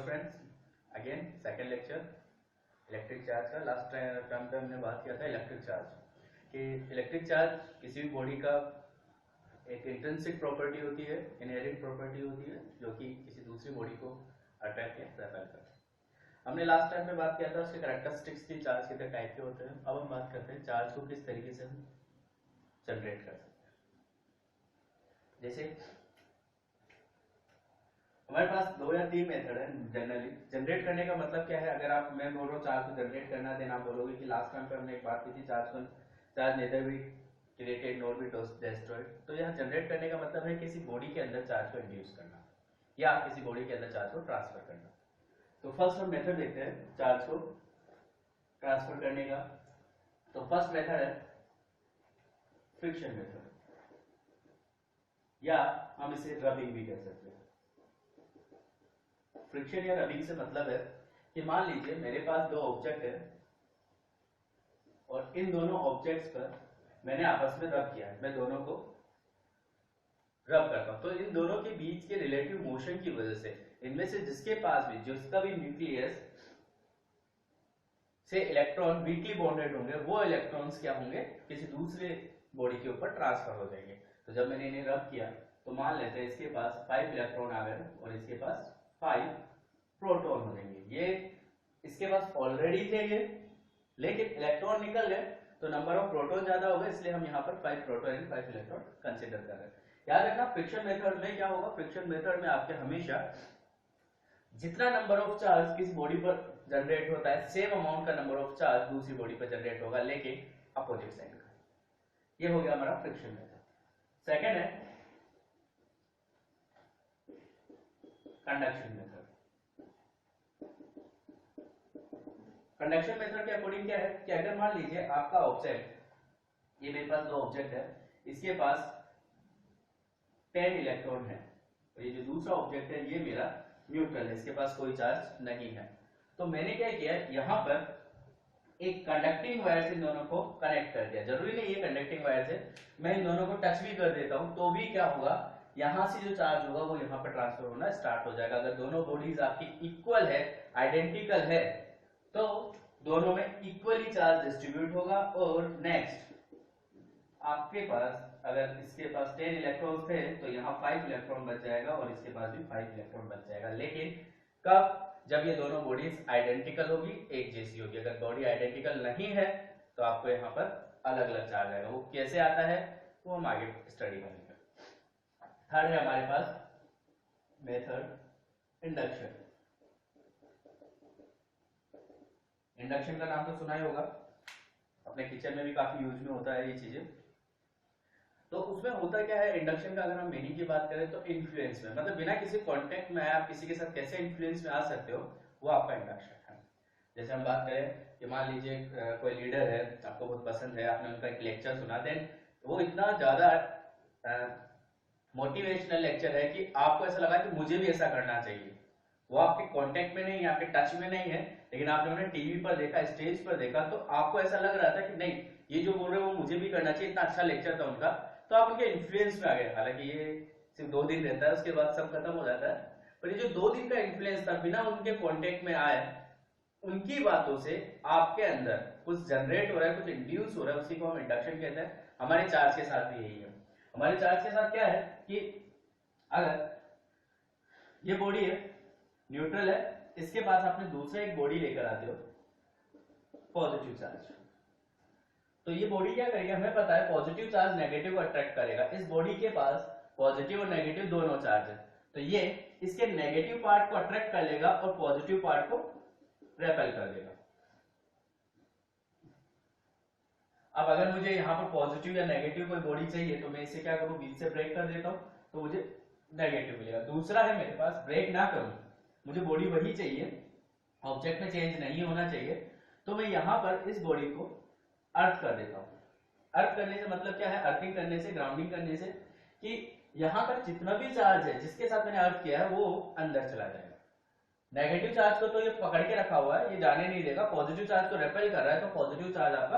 Friends, again second lecture electric charge का। Last time पे हमने बात किया था इलेक्ट्रिक चार्ज कि इलेक्ट्रिक चार्ज किसी भी बॉडी का एक इंट्रिंसिक प्रॉपर्टी होती है, इनहेरेंट प्रॉपर्टी होती है, जो कि किसी दूसरी बॉडी को अट्रैक्ट या रिपेल करती है। हमने लास्ट टाइम में बात किया था उसके कैरेक्टरिस्टिक्स की, चार्ज कितने टाइप के होते हैं। अब हम बात करते हैं चार्ज को किस तरीके से हम जनरेट कर सकते हैं। जैसे हमारे पास 2 या 3 मेथड है जनरली जनरेट करने का। मतलब क्या है, अगर आप मैं बोल रहा हूँ चार्ज को जनरेट करना, देन आप बोलोगे कि लास्ट टाइम पे हमने एक बात की थी charge nether be created nor be destroyed. तो यहाँ जनरेट करने का मतलब है किसी बॉडी के अंदर चार्ज को इंड्यूस करना या किसी बॉडी के अंदर चार्ज को ट्रांसफर करना। तो फर्स्ट हम मेथड देखते हैं चार्ज को ट्रांसफर करने का। तो फर्स्ट मेथड है फ्रिक्शन मेथड, या हम इसे रबिंग भी कह सकते हैं। फ्रिक्शन या रबिंग से मतलब है कि मान लीजिए मेरे पास 2 ऑब्जेक्ट है और इन दोनों ऑब्जेक्ट्स पर मैंने आपस में रब किया है, मैं दोनों को रब करता हूं। तो इन दोनों के बीच के रिलेटिव मोशन की वजह से इनमें से जिसके पास भी जिसका भी न्यूक्लियस से इलेक्ट्रॉन वीकली बॉन्डेड होंगे, वो इलेक्ट्रॉन्स क्या होंगे, किसी दूसरे बॉडी के ऊपर ट्रांसफर हो जाएंगे। तो जब मैंने इन्हें रब किया तो मान लेते हैं इसके पास 5 इलेक्ट्रॉन आ गए और इसके पास 5 प्रोटॉन हो जाएंगे। ये इसके पास ऑलरेडी थे ये, लेकिन इलेक्ट्रॉन निकल गए तो नंबर ऑफ प्रोटॉन ज्यादा हो गए, इसलिए हम यहाँ पर 5 प्रोटॉन एंड 5 इलेक्ट्रॉन कंसीडर कर रहे हैं। याद रखना फ्रिक्शन मेथड में क्या होगा, फ्रिक्शन मेथड में आपके हमेशा जितना नंबर ऑफ चार्ज किस बॉडी पर जनरेट होता है, सेम अमाउंट का नंबर ऑफ चार्ज दूसरी बॉडी पर जनरेट होगा, लेकिन अपोजिट साइड का। ये हो गया हमारा फ्रिक्शन मेथड। सेकेंड है कंडक्शन मेथड। कंडक्शन मेथड के अकॉर्डिंग क्या है कि अगर मान लीजिए आपका ऑब्जेक्ट, ये मेरे पास 2 ऑब्जेक्ट है, इसके पास 10 इलेक्ट्रॉन है और ये जो दूसरा ऑब्जेक्ट है ये मेरा न्यूट्रल है, इसके पास कोई चार्ज नहीं है। तो मैंने क्या किया, यहाँ पर एक कंडक्टिंग वायर से इन दोनों को कनेक्ट कर दिया। जरूरी नहीं है कंडक्टिंग वायर से, मैं इन दोनों को टच भी कर देता हूं तो भी क्या होगा, यहां से जो चार्ज होगा वो यहाँ पर ट्रांसफर होना स्टार्ट हो जाएगा। अगर दोनों बॉडीज आपकी इक्वल है, आइडेंटिकल है, तो दोनों में इक्वली चार्ज डिस्ट्रीब्यूट होगा। और नेक्स्ट आपके पास अगर इसके पास 10 इलेक्ट्रॉन थे तो यहाँ 5 इलेक्ट्रॉन बच जाएगा और इसके पास भी 5 इलेक्ट्रॉन बच जाएगा। लेकिन कब, जब ये दोनों बॉडीज आइडेंटिकल होगी, एक जैसी होगी। अगर बॉडी आइडेंटिकल नहीं है तो आपको यहाँ पर अलग अलग चार्ज आएगा। वो कैसे आता है वो हम आगे स्टडी करेंगे। थर्ड है हमारे पास मेथड इंडक्शन। इंडक्शन का नाम तो सुना ही होगा, अपने किचन में भी काफी यूज में होता है ये चीजें। तो उसमें होता क्या है, इंडक्शन का अगर हम मीनिंग की बात करें तो इन्फ्लुएंस में, मतलब बिना किसी कांटेक्ट में आप किसी के साथ कैसे इन्फ्लुएंस में आ सकते हो, वो आपका इंडक्शन है। जैसे हम बात करें कि मान लीजिए कोई लीडर है, आपको बहुत पसंद है, आपने उनका एक लेक्चर सुना, देन वो इतना ज्यादा मोटिवेशनल लेक्चर है कि आपको ऐसा लगा कि मुझे भी ऐसा करना चाहिए। वो आपके कांटेक्ट में नहीं है, आपके टच में नहीं है, लेकिन आपने उन्हें टीवी पर देखा, स्टेज पर देखा, तो आपको ऐसा लग रहा था कि नहीं ये जो बोल रहे हैं वो मुझे भी करना चाहिए, इतना अच्छा लेक्चर था उनका। तो आप उनके इन्फ्लुएंस में आ गए। हालांकि ये सिर्फ 2 दिन रहता है, उसके बाद सब खत्म हो जाता है, पर ये जो 2 दिन का इन्फ्लुएंस था, बिना उनके कांटेक्ट में आए, उनकी बातों से आपके अंदर कुछ जनरेट हो रहा है, कुछ इंड्यूस हो रहा है, उसी को हम इंडक्शन कहते हैं। हमारे चार्ज के साथ भी यही है। हमारे चार्ज के साथ क्या है कि अगर ये बॉडी है, न्यूट्रल है, इसके पास आपने दूसरा एक बॉडी लेकर आते हो पॉजिटिव चार्ज, तो ये बॉडी क्या करेगा, हमें पता है पॉजिटिव चार्ज नेगेटिव को अट्रैक्ट करेगा। इस बॉडी के पास पॉजिटिव और नेगेटिव दोनों चार्ज है, तो ये इसके नेगेटिव पार्ट को अट्रैक्ट कर लेगा और पॉजिटिव पार्ट को रेपेल कर देगा। अब अगर मुझे यहाँ पर पॉजिटिव या नेगेटिव कोई बॉडी चाहिए तो मैं इसे क्या करूं, बीच से ब्रेक कर देता हूं तो मुझे नेगेटिव मिलेगा। दूसरा है मेरे पास ब्रेक ना करूं, मुझे बॉडी वही चाहिए, ऑब्जेक्ट में चेंज नहीं होना चाहिए, तो मैं यहां पर इस बॉडी को अर्थ कर देता हूं। अर्थ करने से मतलब क्या है, अर्थिंग करने से, ग्राउंडिंग करने से, कि यहां पर जितना भी चार्ज है जिसके साथ मैंने अर्थ किया है वो अंदर चला जाएगा। नेगेटिव चार्ज को तो ये पकड़ के रखा हुआ है, ये जाने नहीं देगा। पॉजिटिव चार्ज को रेपेल कर रहा है, तो पॉजिटिव चार्ज आपका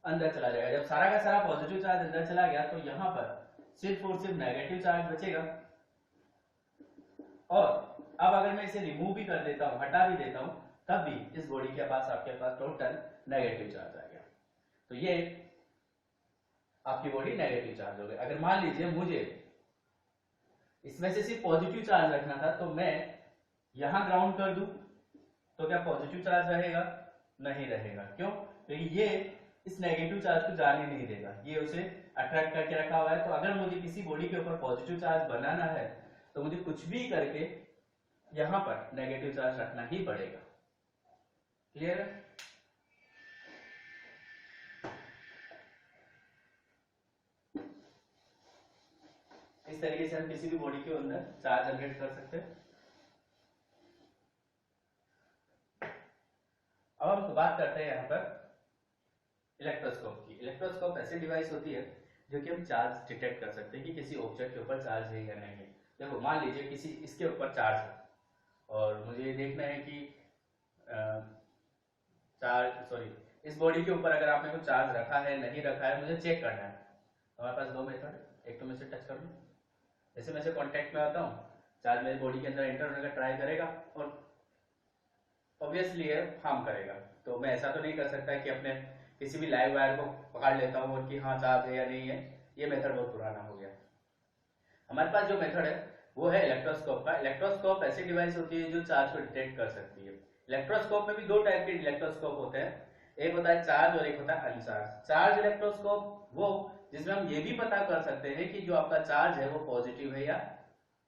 अंदर चला जाएगा। जब सारा का सारा पॉजिटिव चार्ज अंदर चला गया तो यहाँ पर सिर्फ और सिर्फ नेगेटिव चार्ज बचेगा। और अब अगर मैं इसे रिमूव भी कर देता हूँ, हटा भी देता हूँ, तब भी इस बॉडी के पास आपके पास टोटल नेगेटिव चार्ज आ गया। तो ये आपकी बॉडी नेगेटिव चार्ज हो गई। अगर मान लीजिए मुझे इसमें से सिर्फ पॉजिटिव चार्ज रखना था, तो मैं यहां ग्राउंड कर दूं तो क्या पॉजिटिव चार्ज रहेगा? नहीं रहेगा। क्यों? क्योंकि ये इस नेगेटिव चार्ज को जाने नहीं देगा, ये उसे अट्रैक्ट करके रखा हुआ है। तो अगर मुझे किसी बॉडी के ऊपर पॉजिटिव चार्ज बनाना है तो मुझे कुछ भी करके यहां पर नेगेटिव चार्ज रखना ही पड़ेगा। क्लियर है? इस तरीके से हम किसी भी बॉडी के अंदर चार्ज जनरेट कर सकते हैं। अब हम बात करते हैं यहाँ पर इलेक्ट्रोस्कोप की। इलेक्ट्रोस्कोप ऐसी डिवाइस होती है जो कि हम चार्ज डिटेक्ट कर सकते हैं कि किसी ऑब्जेक्ट के ऊपर चार्ज है या नहीं है। देखो मान लीजिए किसी इसके ऊपर चार्ज है और मुझे ये देखना है कि इस बॉडी के ऊपर अगर आपने कोई चार्ज रखा है नहीं रखा है, मुझे चेक करना है। हमारे पास दो मेथड है, एक तो मैं इसे टच कर लूं, जैसे मैं इसे कांटेक्ट में आता हूँ, चार्ज मेरी बॉडी के अंदर एंटर होने का ट्राई करेगा और ऑब्वियसली ये हार्म करेगा। तो मैं ऐसा तो नहीं कर सकता कि अपने किसी भी लाइव वायर को पकड़ लेता हूँ और कि हाँ चार्ज है या नहीं है। ये मेथड बहुत पुराना हो गया। हमारे पास जो मेथड है वो है इलेक्ट्रोस्कोप का। इलेक्ट्रोस्कोप ऐसी डिवाइस होती है जो चार्ज को डिटेक्ट कर सकती है। इलेक्ट्रोस्कोप में भी दो टाइप के इलेक्ट्रोस्कोप होते हैं, एक होता है चार्ज और एक होता है अनचार्ज। चार्ज इलेक्ट्रोस्कोप वो जिसमें हम ये भी पता कर सकते हैं कि जो आपका चार्ज है वो पॉजिटिव है या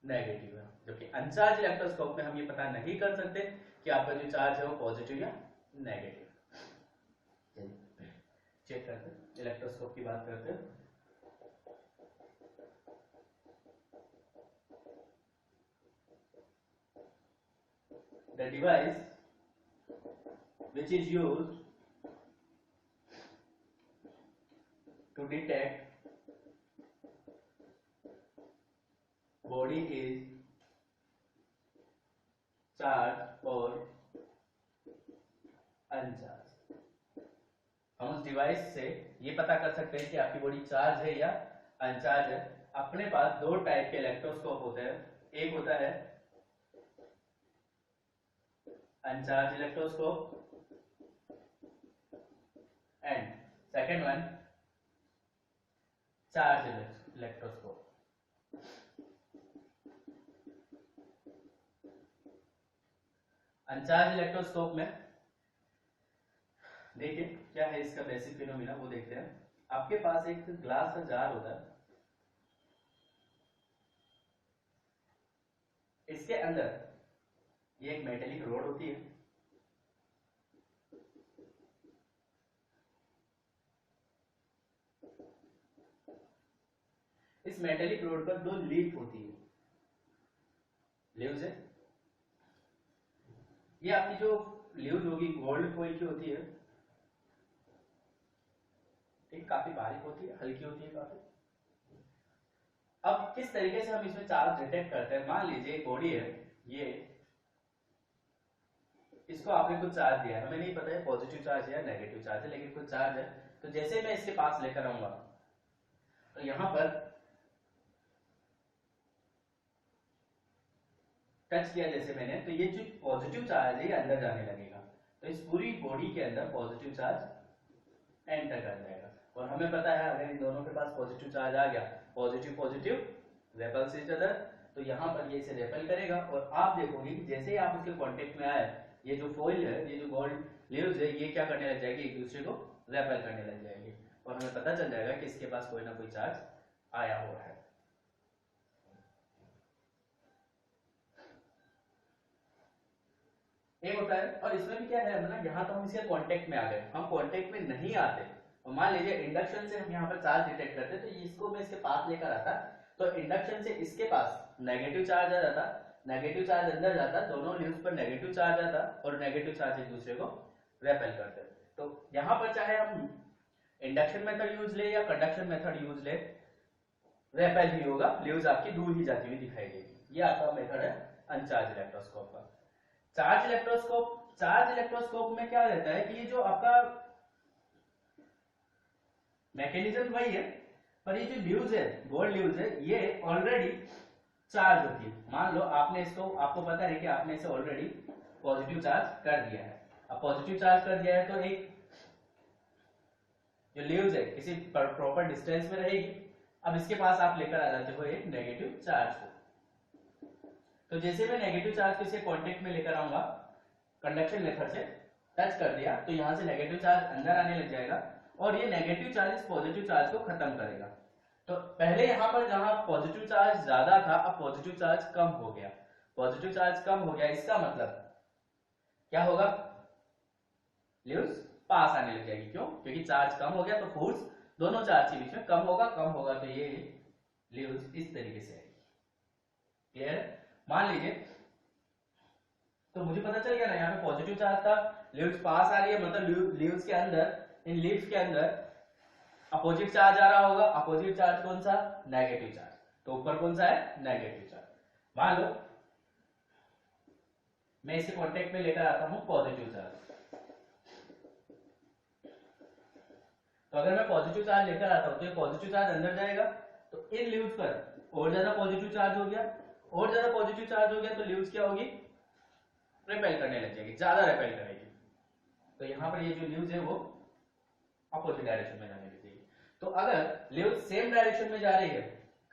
नेगेटिव है, जबकि अनचार्ज इलेक्ट्रोस्कोप में हम ये पता नहीं कर सकते कि आपका जो चार्ज है वो पॉजिटिव या नेगेटिव। चेक करते हैं, इलेक्ट्रोस्कोप की बात करते हैं। The device which is used to detect body is charged or uncharged। हम उस डिवाइस से ये पता कर सकते हैं कि आपकी बॉडी चार्ज है या अनचार्ज है। अपने पास दो टाइप के इलेक्ट्रोस्कोप होते हैं, एक होता है अनचार्ज electroscope and second one charge electroscope. अनचार्ज electroscope में देखिए क्या है इसका बेसिक फिनोमिना, वो देखते हैं। आपके पास एक ग्लास का जार होता है, इसके अंदर ये एक मेटेलिक रोड होती है, इस मेटेलिक रोड पर दो लीफ होती है, लीव्स है। ये आपकी जो लीव्स होगी गोल्ड फॉइल की होती है, ठीक, काफी बारीक होती है, हल्की होती है काफी। अब किस तरीके से हम इसमें चार्ज डिटेक्ट करते हैं? मान लीजिए एक बॉडी है, ये इसको आपने कुछ चार्ज दिया है, हमें नहीं पता है पॉजिटिव चार्ज है या नेगेटिव चार्ज है, लेकिन कुछ चार्ज है। तो जैसे मैं इसके पास लेकर आऊंगा तो यहां पर टच किया जैसे मैंने, तो ये जो पॉजिटिव चार्ज है ये अंदर जाने लगेगा। तो इस पूरी बॉडी के अंदर पॉजिटिव चार्ज एंटर कर जाएगा। और हमें पता है अगर इन दोनों के पास पॉजिटिव चार्ज आ गया, positive positive repels each other, तो यहाँ पर ये इसे रेपल करेगा। और आप देखोगे कि जैसे ही आप उसके कांटेक्ट में आए, ये जो फॉइल है, ये जो गोल्ड लीव्स है, ये क्या करने लग जाएगी, एक दूसरे को रेपल करने लग जाएगी। और हमें पता चल जाएगा कि इसके पास कोई ना कोई चार्ज आया हुआ है। एक होता है, और इसमें भी क्या है ना, यहाँ तो हम इसके कांटेक्ट में आ गए, हम कांटेक्ट में नहीं आते। और मान लीजिए इंडक्शन से हम यहाँ पर चार्ज डिटेक्ट करते, तो इसको मैं इसके पास लेकर आता, तो इंडक्शन से इसके पास नेगेटिव चार्ज आ जाता, नेगेटिव चार्ज अंदर जाता, दोनों लीव्स पर नेगेटिव चार्ज आता और नेगेटिव चार्ज एक दूसरे को रेपेल करते। तो यहाँ पर चाहे हम इंडक्शन मेथड यूज ले या कंडक्शन मेथड यूज ले, रेपेल ही होगा, लीव्स आपकी दूर ही जाती हुई दिखाई देगी। ये आपका मेथड है अनचार्ज इलेक्ट्रोस्कोप का। चार्ज इलेक्ट्रोस्कोप में क्या रहता है कि ये जो आपका मैकेनिज्म वही है, पर ये जो लीव्स है, गोल्ड लीव्स है, ये ऑलरेडी चार्ज होती है। मान लो आपने इसको, आपको पता है कि आपने इसे ऑलरेडी पॉजिटिव चार्ज कर दिया है। अब पॉजिटिव चार्ज कर दिया है तो एक जो लीव्स है किसी प्रॉपर डिस्टेंस में रहेगी। अब इसके पास आप लेकर आ जाते हो एक नेगेटिव चार्ज को। तो जैसे मैं नेगेटिव चार्ज को इसे कांटेक्ट में लेकर आऊंगा, कंडक्शन मेथड से टच कर दिया, तो यहां से नेगेटिव चार्ज अंदर आने लग जाएगा और ये नेगेटिव चार्ज इस पॉजिटिव चार्ज को खत्म करेगा। तो पहले यहां पर जहां पॉजिटिव चार्ज ज्यादा था, अब पॉजिटिव चार्ज कम हो गया। पॉजिटिव चार्ज कम हो गया, इसका मतलब क्या होगा? लीव्स पास आने लग जाएगी। क्यों? क्योंकि चार्ज कम हो गया तो फोर्स दोनों चार्ज के बीच में कम होगा तो ये लीव्स इस तरीके से आएगी। क्लियर? मान लीजिए, तो मुझे पता चल गया ना, यहाँ पे पॉजिटिव चार्ज था, लीव्स पास आ रही है, मतलब लीव्स के अंदर, इन लीव्स के अंदर अपोजिट चार्ज आ रहा होगा। अपोजिट चार्ज कौन सा? Negative charge. तो ऊपर कौन सा है? Negative charge. मान लो मैं इसे कांटेक्ट में लेकर आता हूं पॉजिटिव चार्ज। तो अगर मैं पॉजिटिव चार्ज लेकर आता हूं तो ये पॉजिटिव चार्ज अंदर जाएगा, तो इन लीव्स पर और ज्यादा पॉजिटिव चार्ज हो गया, और ज्यादा पॉजिटिव चार्ज हो गया तो लीव्स क्या होगी? रिपेल करने लग जाएगी, ज्यादा रिपेल करेगी। तो यहाँ पर ये जो लीव्स है वो अपोजिट डायरेक्शन में जाने लगेगी। तो अगर लीव्स सेम डायरेक्शन में जा रही है,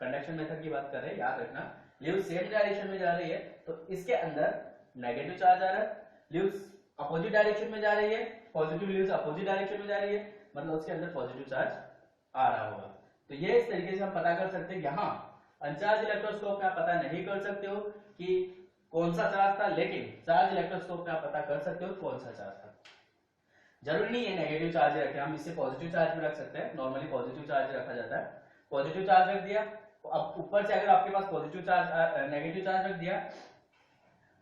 कंडक्शन मेथड की बात कर रहे हैं, याद रखना, लीव्स सेम डायरेक्शन में जा रही है तो इसके अंदर नेगेटिव चार्ज आ रहा है। लीव्स अपोजिट डायरेक्शन में जा रही है, पॉजिटिव लीव्स अपोजिट डायरेक्शन में जा रही है, मतलब उसके अंदर पॉजिटिव चार्ज आ रहा होगा। तो ये इस तरीके से हम पता कर सकते हैं। यहाँ अनचार्ज इलेक्ट्रोस्कोप में आप पता नहीं कर सकते हो कि कौन सा चार्ज था, लेकिन चार्ज इलेक्ट्रोस्कोप में आप पता कर सकते हो कौन सा चार्ज था। जरूरी नहीं है नेगेटिव चार्ज रखें, हम इससे पॉजिटिव चार्ज भी रख सकते हैं। नॉर्मली पॉजिटिव चार्ज रखा जाता है। पॉजिटिव चार्ज रख दिया, अब ऊपर से अगर आपके पास पॉजिटिव चार्ज, नेगेटिव चार्ज रख दिया,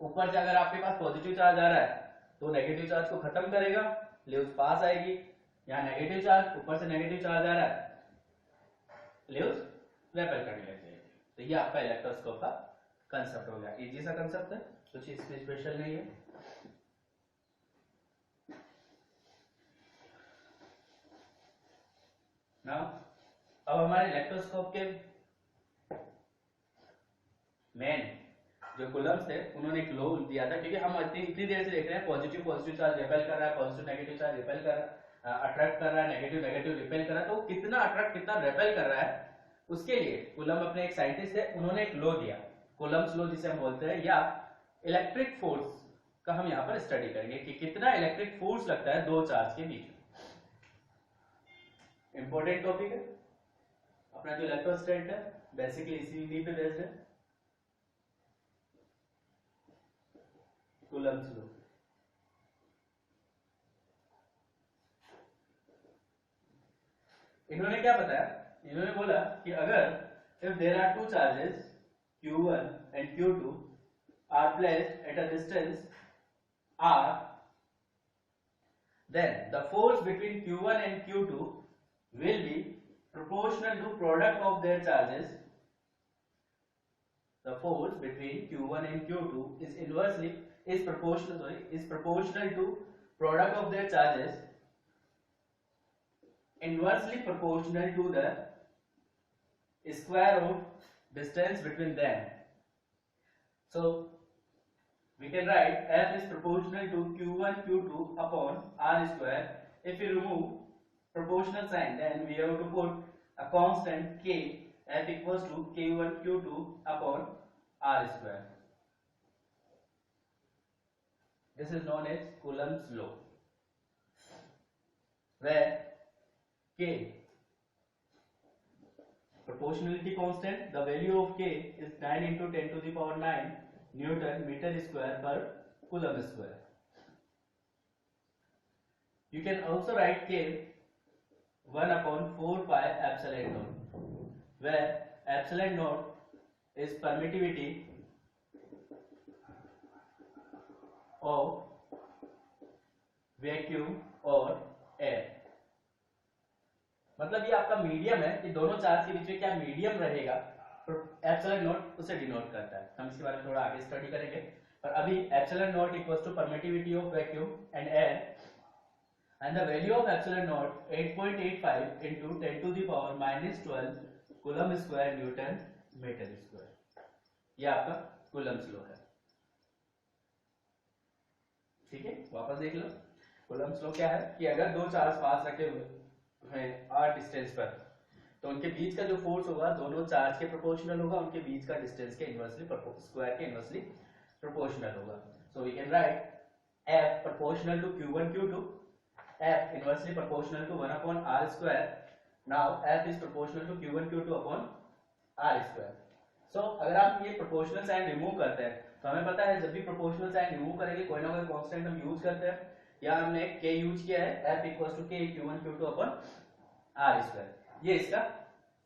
ऊपर से अगर आपके पास पॉजिटिव चार्ज आ रहा है तो नेगेटिव चार्ज को खत्म करेगा, लीव्स पास आएगी। यहाँ नेगेटिव चार्ज, ऊपर से नेगेटिव चार्ज आ रहा है, लीव्स रेपेल करने लग जाएगी। तो ये आपका इलेक्ट्रोस्कोप का कंसेप्ट हो गया। इजी सा कंसेप्ट है, कुछ इसमें स्पेशल नहीं है। नाउ अब हमारे इलेक्ट्रोस्कोप के मेन जो कूलम्स थे उन्होंने एक लॉ दिया था, क्योंकि हम इतनी देर से देख रहे हैं पॉजिटिव पॉजिटिव चार्ज रिपेल कर रहा है, पॉजिटिव नेगेटिव चार्ज रिपेल कर रहा है, अट्रैक्ट कर रहा है, नेगेटिव नेगेटिव रिपेल कर रहा है। तो कितना अट्रैक्ट कितना रिपेल कर रहा है, उसके लिए कूलम अपने एक साइंटिस्ट है, उन्होंने एक लॉ दिया, कूलम्स लॉ जिसे हम बोलते हैं, या इलेक्ट्रिक फोर्स का हम यहाँ पर स्टडी करेंगे कि कितना इलेक्ट्रिक फोर्स लगता है दो चार्ज के बीच में। इंपॉर्टेंट टॉपिक है अपना जो इलेक्ट्रोस्टैट है, बेसिकली इसी पे बेस्ड है, कूलम्स लॉ। इन्होंने क्या बताया? इन्होंने बोला कि अगर if there are two charges Q1 and Q2 are placed at a distance r, then the force between Q1 and Q2 will be proportional to product of their charges. The force between Q1 and Q2 is proportional to product of their charges, inversely proportional to the square of distance between them. So we can write F is proportional to Q1 Q2 upon R square. If we remove proportional sign, then we have to put a constant K, F equals to Q1 Q2 upon R square. This is known as Coulomb's law, where K, proportionality constant, the value of K is 9 into 10 to the power 9 Newton meter square per Coulomb square. You can also write K 1 upon 4 pi epsilon naught, where epsilon naught is permittivity of vacuum और air। मतलब ये आपका medium है कि दोनों charge के बीच में क्या मीडियम रहेगा, एप्सिलॉन नॉट उसे डिनोट करता है। हम इसके बारे में थोड़ा आगे स्टडी करेंगे, पर अभी epsilon not equals to permittivity of vacuum and air, and the value of epsilon not 8.85 into 10 to the power -12 coulomb square newton metre square. ये आपका कूलम्ब्स लॉ है। ठीक है, वापस देख लो। कूलम्ब्स लॉ क्या है कि अगर दो चार्ज पास रखे हुए हैं r डिस्टेंस पर, तो उनके बीच का जो फोर्स होगा दोनों चार्ज के प्रोपोर्शनल होगा, उनके बीच का डिस्टेंस के इनवर्सली स्क्वायर के इनवर्सली प्रोपोर्शनल होगा। So we can write F proportional to Q1 Q2, F inversely proportional to 1 upon R square. Now F is proportional to Q1 Q2 upon R square. So अगर आप ये proportional sign remove करते हैं तो हमें पता है जब भी प्रोपोर्शनल साइन रिमूव करेंगे कोई ना कोई कांस्टेंट हम यूज करते हैं। यहाँ हमने k यूज किया है, F equals to k Q1 Q2 upon R square। ये इसका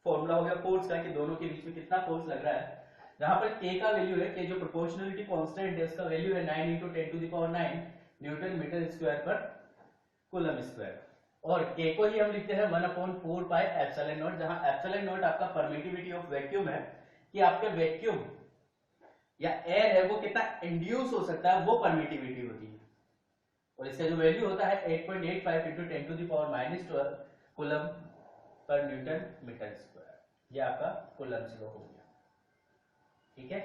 फॉर्मूला हो गया फोर्स का कि दोनों के बीच में कितना फोर्स लग रहा है। जहां पर k का वैल्यू है, k जो प्रोपोर्शनलिटी कांस्टेंट है उसका वैल्यू है 9 × 10 to the power 9 newton metre square पर कूलम स्क्वायर, और k को ही हम लिखते हैं 1/4 पाई एप्सिलॉन नॉट, जहां एप्सिलॉन नॉट आपका परमिटिविटी ऑफ वैक्यूम है कि आपके वैक्यूम या एयर है वो कितना इंड्यूस हो सकता है, वो परमिटिविटी होती है। और इसका जो वैल्यू होता है 8.85 × 10 टू द पावर -12 कूलम पर न्यूटन मीटर स्क्वायर। ये आपका कूलम्ब्स लॉ हो गया। ठीक है,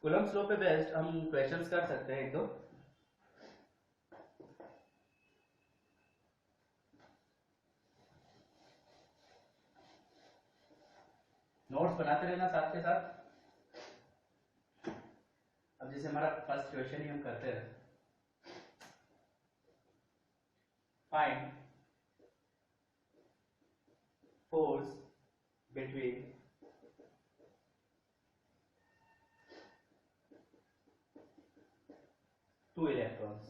कूलम्ब्स लॉ पे बेस्ड हम क्वेश्चंस कर सकते हैं एक दो। नोट्स बनाते रहना साथ के साथ। अब जैसे हमारा फर्स्ट क्वेश्चन ही हम करते हैं, find force between two electrons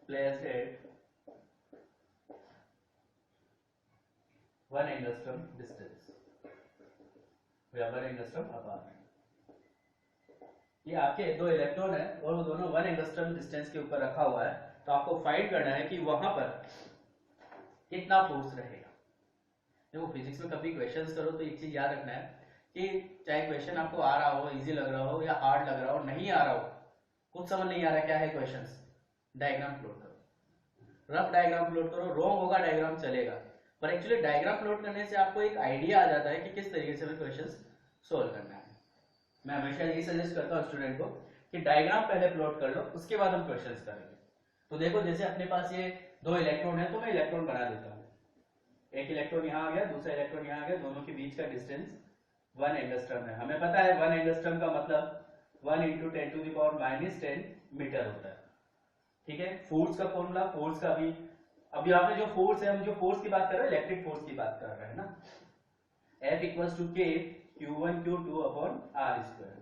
placed at 1 angstrom distance, we are 1 angstrom apart। ये आपके दो इलेक्ट्रॉन है और वो दोनों 1 एंगस्ट्रॉम डिस्टेंस के ऊपर रखा हुआ है, तो आपको फाइंड करना है कि वहां पर कितना फोर्स रहेगा। देखो फिजिक्स में कभी क्वेश्चंस करो तो एक चीज याद रखना है कि चाहे क्वेश्चन आपको आ रहा हो, इजी लग रहा हो या हार्ड लग रहा हो, नहीं आ रहा हो, कुछ समझ नहीं आ रहा क्या है क्वेश्चंस, डायग्राम प्लॉट करो, रफ डायग्राम प्लॉट करो, रॉन्ग होगा डायग्राम चलेगा, पर एक्चुअली डायग्राम प्लॉट करने से आपको एक आइडिया आ जाता है कि किस तरीके से हमें क्वेश्चंस सोल्व करना है। मैं हमेशा यही सजेस्ट करता हूँ स्टूडेंट को कि डायग्राम पहले प्लॉट कर लो, उसके बाद हम क्वेश्चंस करेंगे। तो देखो जैसे अपने पास ये दो इलेक्ट्रॉन है तो मैं इलेक्ट्रॉन बना देता हूँ, एक इलेक्ट्रॉन यहाँ आ गया, दूसरा इलेक्ट्रॉन यहाँ आ गया, दोनों के बीच का डिस्टेंस 1 एंगस्ट्रॉम है। हमें पता है 1 एंगस्ट्रॉम का मतलब 1 × 10 टू द पावर -10 मीटर होता है। ठीक है, फोर्स का फॉर्मूला, फोर्स का अभी आपने जो फोर्स है, हम जो फोर्स की बात कर रहे हैं इलेक्ट्रिक फोर्स की बात कर रहे हैं ना, F equals to K Q1 Q2 upon R square.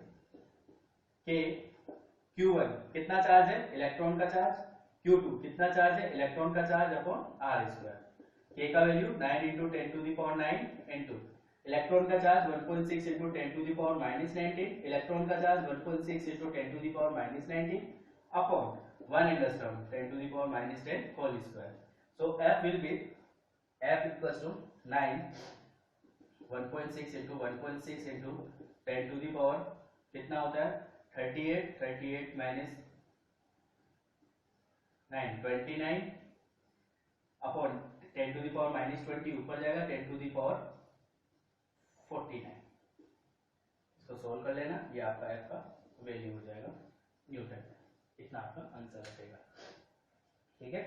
K Q1 कितना चार्ज है, इलेक्ट्रॉन का चार्ज, Q2 कितना चार्ज है, इलेक्ट्रॉन का charge upon R square. K का value 9 × 10 to the power 9 into electron का charge 1.6 × 10 to the power -19, electron का charge 1.6 × 10 to the power -19 upon 1 angstrom 10 to the power -10 whole square. So F will be F equals to 9 1.6 into 1.6 into 10 to the power कितना होता है 38, 38 minus 9 29 upon 10 to the power -20 ऊपर जाएगा 10 to the power 49। इसको solve कर लेना, ये आपका F का वैल्यू हो जाएगा न्यूटन, इतना आपका आंसर रहेगा। ठीक है,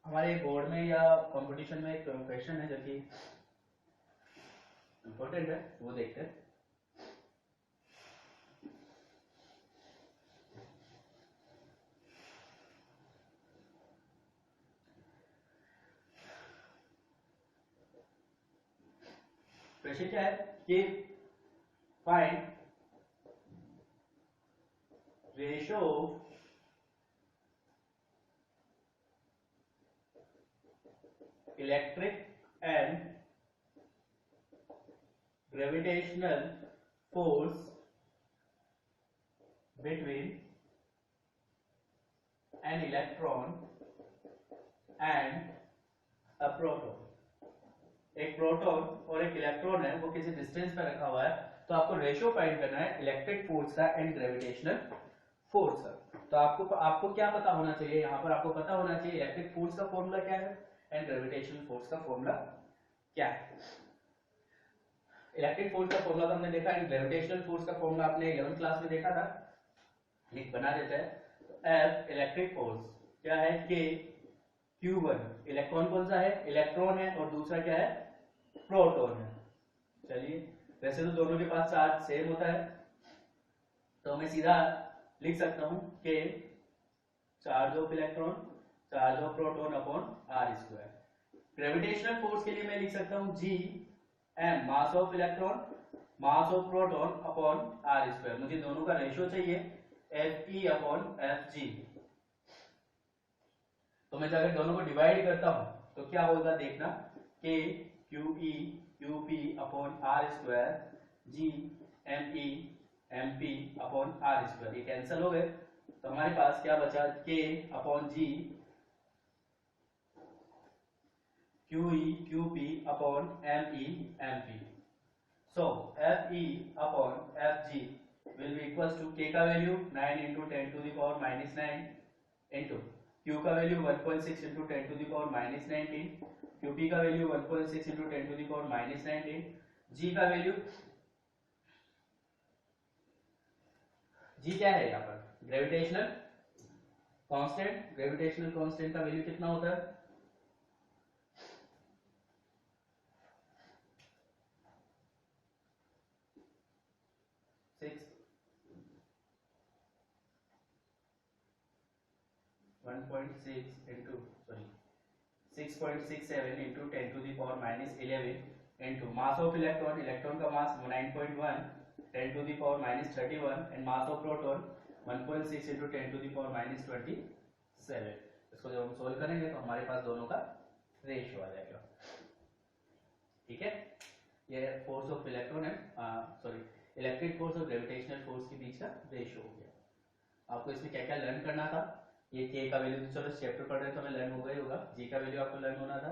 हमारे बोर्ड में या कंपटीशन में एक क्वेश्चन है जो कि इंपॉर्टेंट है, वो देखते हैं। क्वेश्चन क्या है कि find ratio electric and gravitational force between an electron and a proton। एक प्रोटॉन और एक इलेक्ट्रॉन है, वो किसी डिस्टेंस पे रखा हुआ है, तो आपको रेशियो फाइंड करना है इलेक्ट्रिक फोर्स का एंड ग्रेविटेशनल फोर्स का। तो आपको क्या पता होना चाहिए, यहाँ पर आपको पता होना चाहिए इलेक्ट्रिक फोर्स का फॉर्मूला क्या है, एंड ग्रेविटेशनल फोर्स का फॉर्मूला क्या है। इलेक्ट्रिक फोर्स का फॉर्मूला तो हमने देखा, एंड ग्रेविटेशनल फोर्स का फॉर्मूला आपने 11th क्लास में देखा था, लिख बना देता है। तो F इलेक्ट्रिक फोर्स क्या है, K Q1, इलेक्ट्रॉन कौन सा है, इलेक्ट्रॉन है, और दूसरा क्या है, प्रोटॉन है। चलिए, वैसे तो दोनों के पास चार्ज सेम होता है, तो मैं सीधा लिख सकता हूं कि charge of electron charge of proton upon R square. Gravitational force के लिए मैं लिख सकता हूं G m mass of electron mass of proton upon R square. मुझे दोनों का रेशियो चाहिए Fe अपॉन Fg। तो मैं अगर दोनों को डिवाइड करता हूं तो क्या होगा देखना, K QE QP upon R square, G ME MP upon R square, ये कैंसिल हो गए, तो हमारे पास क्या बचा, K upon G QE QP upon ME MP। So Fe upon Fg will be equals to K का value 9 into 10 to the power minus 9 into Q का value 1.6 into 10 to the power minus 19, QP का value 1.6 into 10 to the power minus 19, G का value, G क्या है यहाँ पर, gravitational constant. Gravitational constant का value कितना होता है, 6.67 into 10 to the power minus 11 into mass of electron, electron का मास 9.1 10 to the power minus 31 and mass of proton 1.6 into 10 to the power minus 27। इसको जब हम सोल्व करेंगे तो हमारे पास दोनों का रेशियो आ जाएगा। ठीक है, ये फोर्स ऑफ इलेक्ट्रॉन है, सॉरी इलेक्ट्रिक फोर्स और ग्रेविटेशनल फोर्स के बीच का रेशियो हो गया। आपको इसमें क्या क्या लर्न करना था, ये K का वैल्यू तो चलो चैप्टर पढ़ रहे तो हमें लर्न हो गया होगा, G का वैल्यू आपको लर्न होना था,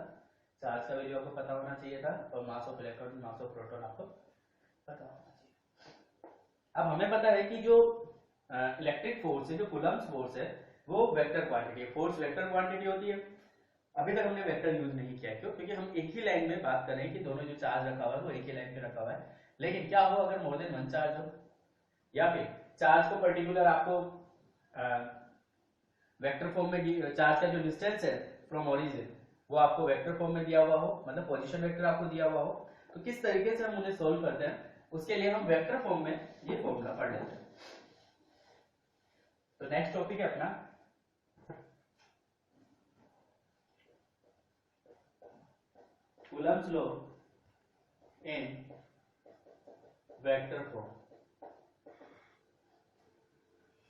चार्ज का वैल्यू आपको पता होना चाहिए था, और मास of electron mass of proton आपको पता होना चाहिए। अब हमें पता है कि जो इलेक्ट्रिक फोर्स है, जो कूलम्ब्स फोर्स है, वो वेक्टर क्वांटिटी है, फोर्स वेक्टर क्वांटिटी होती है। अभी तक हमने वेक्टर यूज नहीं किया, क्यों, क्योंकि हम एक ही लाइन में बात कर रहे हैं कि दोनों जो चार्ज रखा हुआ है वो एक ही लाइन पे रखा हुआ है। लेकिन क्या हो अगर मोर देन वन चार्ज हो, या फिर चार्ज को पर्टिकुलर आपको वेक्टर फॉर्म में, चार्ज का जो डिस्टेंस है फ्रॉम ओरिजिन वो आपको वेक्टर फॉर्म में दिया हुआ हो, मतलब पोजीशन वेक्टर आपको दिया हुआ हो, तो किस तरीके से हम उन्हें सोल्व करते हैं उसके लिए हम वेक्टर फॉर्म में ये फॉर्मूला पढ़ लेते हैं। तो नेक्स्ट टॉपिक है अपना Coulomb's law in vector form.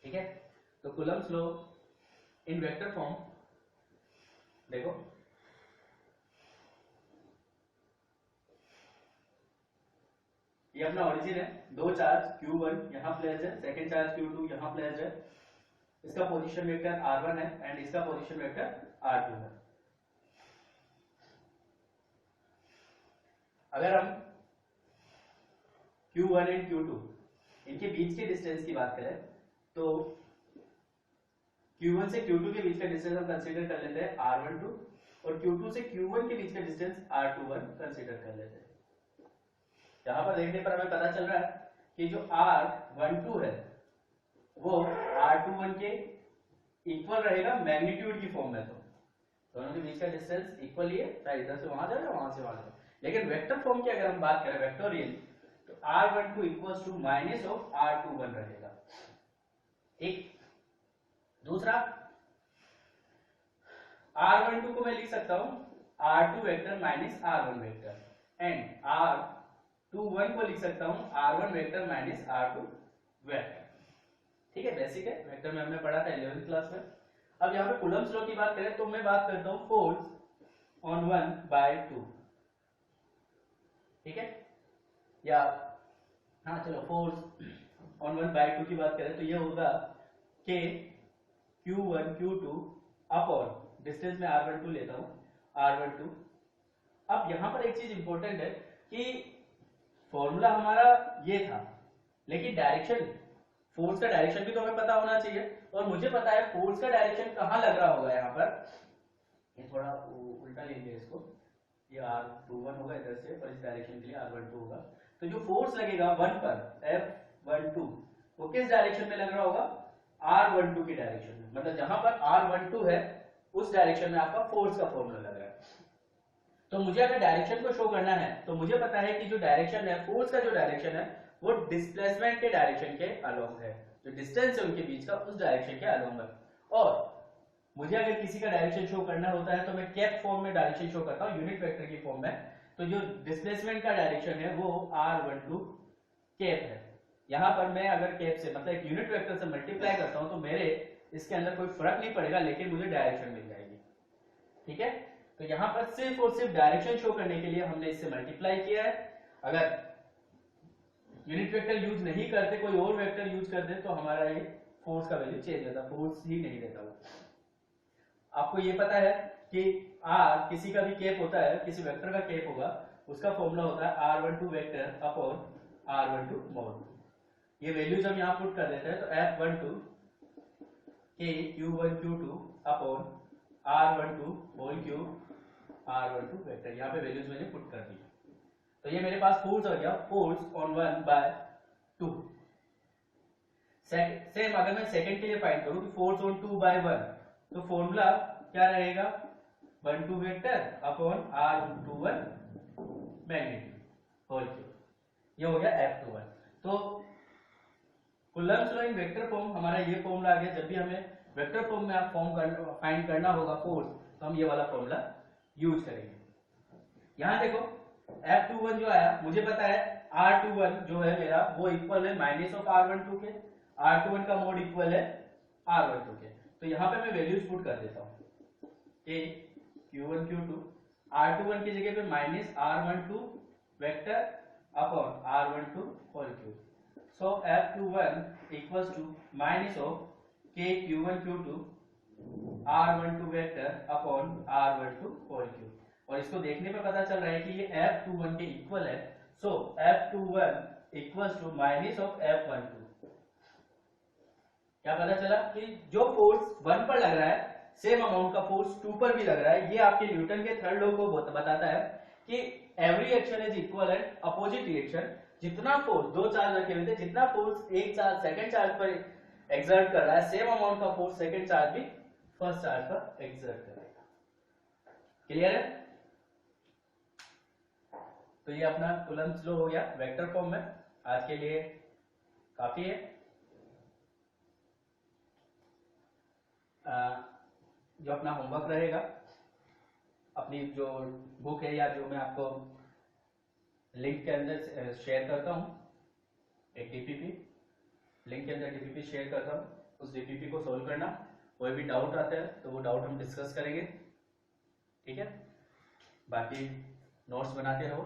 ठीक है, तो Coulomb's law in vector form, देखो ये अपना ओरिजिन है, दो चार्ज Q1 यहां प्लेस्ड है, सेकंड चार्ज Q2 यहां प्लेस्ड है, इसका पोजीशन वेक्टर R1 है एंड इसका पोजीशन वेक्टर R2 है। अगर हम Q1 एंड Q2 इनके बीच के डिस्टेंस की बात करें तो Q1 से Q2 के बीच का डिस्टेंस हम कंसीडर कर लेते हैं R12 और Q2 से Q1 के बीच का डिस्टेंस R21 कंसीडर कर लेते हैं। यहां पर देखने पर हमें पता चल रहा है कि जो R12 है वो R21 के इक्वल रहेगा मैग्नीट्यूड की फॉर्म में, तो दोनों के बीच का डिस्टेंस इक्वल ही है, चाहे इधर से वहां जाए या वहां से वहां जाए। लेकिन वेक्टर फॉर्म की अगर हम बात करें वेक्टोरियल, तो R12 equals to minus of R21 रहेगा। ठीक, दूसरा R12 को मैं लिख सकता हूं R2 vector minus R1 vector, and R21 को लिख सकता हूं R1 vector minus R2 vector. ठीक है, बेसिक है, वेक्टर में हमने पढ़ा था 11th क्लास में। अब यहाँ पे कूलम्ब्स लॉ की बात करें तो मैं बात करता हूं फोर्स ऑन 1/2। ठीक है, या हाँ चलो फोर्स ऑन 1/2 की बात करें तो ये होगा K Q1 Q2 upon distance में R12 लेता हूं R12। अब यहां पर एक चीज इंपॉर्टेंट है कि फॉर्मूला हमारा ये था, लेकिन डायरेक्शन, फोर्स का डायरेक्शन भी तो हमें पता होना चाहिए, और मुझे पता है फोर्स का डायरेक्शन कहां लग रहा होगा। यहाँ पर ये थोड़ा उल्टा लेंगे इसको, ये R21 होगा इधर से और इस डायरेक्शन के लिए R12 होगा। तो जो फोर्स लगेगा 1 पर F12 वो किस डायरेक्शन में लग रहा होगा, R12 की डायरेक्शन में, मतलब जहां पर R12 है उस डायरेक्शन में आपका फोर्स का फॉर्मूला लग रहा है। तो मुझे अगर डायरेक्शन को शो करना है तो मुझे पता है कि जो डायरेक्शन है, फोर्स का जो डायरेक्शन है वो डिस्प्लेसमेंट के डायरेक्शन के अलोंग है, जो डिस्टेंस है उनके बीच का उस डायरेक्शन के अलोंग है। और मुझे अगर किसी का डायरेक्शन शो करना होता है तो मैं कैप फॉर्म में डायरेक्शन शो करता हूं, यूनिट वेक्टर की फॉर्म में। तो जो डिस्प्लेसमेंट का डायरेक्शन है वो R12 कैप है। यहां पर मैं अगर कैप से मतलब एक यूनिट वेक्टर से मल्टीप्लाई करता हूं तो मेरे इसके अंदर कोई फर्क नहीं पड़ेगा, लेकिन मुझे डायरेक्शन मिल जाएगी। ठीक है, तो यहां पर सिर्फ और सिर्फ डायरेक्शन शो करने के लिए हमने इससे मल्टीप्लाई किया है। अगर यूनिट वेक्टर यूज नहीं करते, कोई और वेक्टर यूज कर दे तो हमारा ये फोर्स का वैल्यू चेंज होता, फोर्स ही नहीं देता वो। आपको ये पता है कि R किसी का भी केप होता है, किसी वेक्टर का केप होगा, उसका फॉर्मूला होता है R12 vector upon R12 mode. ये वैल्यूज हम यहाँ पुट कर देते हैं, तो F12 K Q1 Q2 upon R12 whole cube R12 vector, यहाँ पे वैल्यूज मैंने पुट कर दी। तो ये मेरे पास फोर्स हो गया, फोर्स ऑन 1/2। सेम अगर मैं सेकंड के लिए फाइंड करूं कि फोर्स ऑन 2/1, तो फॉर्मूला क्या रहेगा, 12 vector upon R21 magnitude whole cube, ये हो गया F21। तो Coulomb's law in vector form हमारा ये फॉर्मूला आ गया। जब भी हमें वेक्टर फॉर्म में आप फाइंड करना होगा फोर्स, तो हम ये वाला फॉर्मूला यूज करेंगे। यहां देखो F21 जो आया, मुझे पता है R21 जो है मेरा वो इक्वल है माइनस ऑफ R12 के, R21 का मोड इक्वल है R12 के। तो यहाँ पे मैं वैल्यूज पुट कर देता हूँ, A Q1 Q2, R21 की जगह पे minus R12 vector upon R12 whole cube. So F21 equals to minus of K Q1 Q2 R12 vector upon R12 whole cube. और इसको देखने पे पता चल रहा है कि ये F21 के इक्वल है। So F21 equals to minus of F12। क्या पता चला कि जो फोर्स 1 पर लग रहा है सेम अमाउंट का फोर्स 2 पर भी लग रहा है। ये आपके न्यूटन के थर्ड लॉ को बताता है कि every action is equal and opposite reaction. जितना फोर्स, दो चार्ज रखे हुए थे, जितना फोर्स एक चार्ज सेकंड चार्ज पर एक्सर्ट कर रहा है, सेम अमाउंट का फोर्स सेकंड चार्ज भी फर्स्ट चार्ज पर एक्सर्ट करेगा। क्लियर है? तो ये अपना कूलम्ब्स लॉ हो गया वेक्टर फॉर्म में। आज के लिए काफी है। जो अपना होमवर्क रहेगा, अपनी जो बुक है या जो मैं आपको लिंक के अंदर शेयर करता हूं, एक डीपीपी लिंक के अंदर डीपीपी शेयर करता हूं, उस डीपीपी को सोल्व करना। कोई भी डाउट आता है तो वो डाउट हम डिस्कस करेंगे। ठीक है, बाकी नोट्स बनाते रहो।